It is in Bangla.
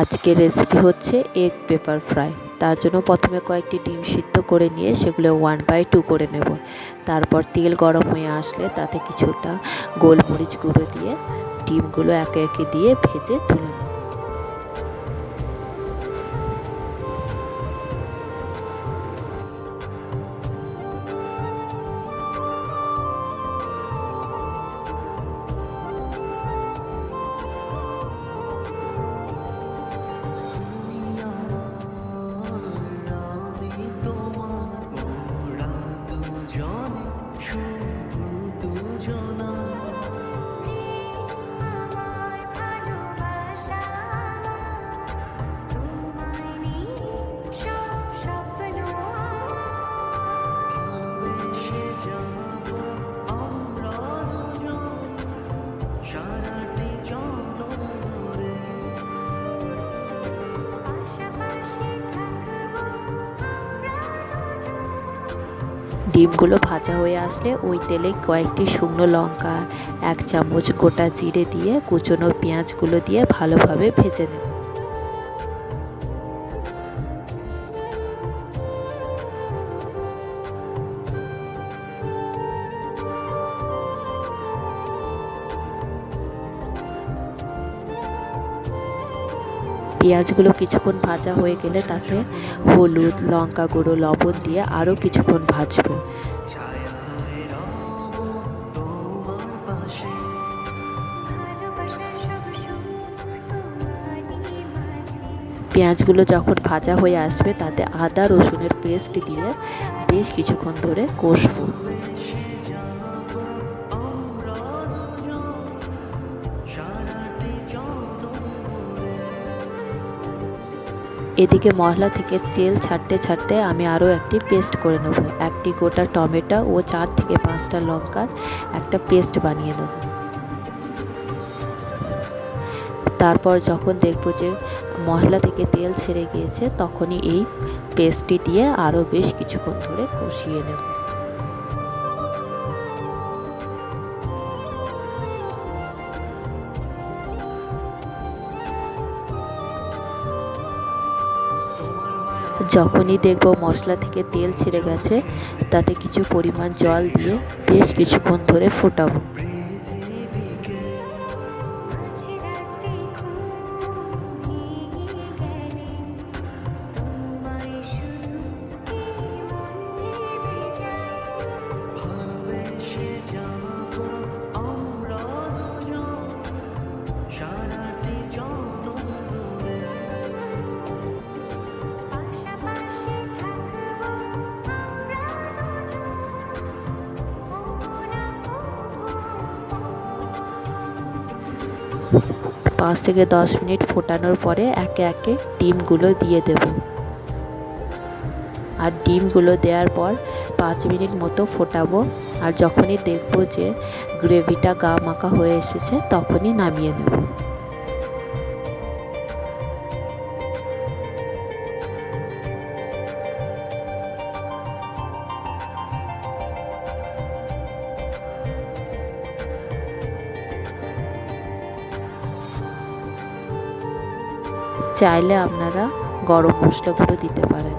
আজকের রেসিপি হচ্ছে এগ পেপার ফ্রাই। তার জন্য প্রথমে কয়েকটি ডিম সিদ্ধ করে নিয়ে সেগুলো 1/2 করে নেব। তারপর তেল গরম হয়ে আসলে তাতে কিছুটা গোলমরিচ গুঁড়ো দিয়ে ডিমগুলো একে একে দিয়ে ভেজে তুলে নেব। ডিমগুলো ভাজা হয়ে আসলে ওই তেলে কয়েকটি শুকনো লঙ্কা, 1 চামচ গোটা জিরে দিয়ে কুচনো পেঁয়াজগুলো দিয়ে ভালোভাবে ভেজে নেব। পেঁয়াজগুলো কিছুক্ষণ ভাজা হয়ে গেলে তাতে হলুদ, লঙ্কা গুঁড়ো, লবণ দিয়ে আরও কিছুক্ষণ ভাজবো। পেঁয়াজগুলো যখন ভাজা হয়ে আসবে তাতে আদা রসুনের পেস্ট দিয়ে বেশ কিছুক্ষণ ধরে কষবো। এদিকে মশলা থেকে তেল ছাড়তে ছাড়তে আমি আরও একটি পেস্ট করে নেব। একটি গোটা টমেটো ও 4 থেকে 5টা লঙ্কার একটা পেস্ট বানিয়ে নেব। তারপর যখন দেখব যে মশলা থেকে তেল ছেড়ে গিয়েছে তখনই এই পেস্টটি দিয়ে আরও বেশ কিছুক্ষণ ধরে কষিয়ে নেব। যখনই দেখব মশলা থেকে তেল ছেড়ে গেছে তাতে কিছু পরিমাণ জল দিয়ে বেশ কিছুক্ষণ ধরে ফোটাবো। পাঁচ থেকে 10 মিনিট ফোটানোর পরে একে একে ডিমগুলো দিয়ে দেব। আর ডিমগুলো দেওয়ার পর 5 মিনিট মতো ফোটাবো। আর যখনই দেখব যে গ্রেভিটা গা মাখা হয়ে এসেছে তখনই নামিয়ে নেব। চাইলে আপনারা গরম মশলা গুঁড়ো দিতে পারেন।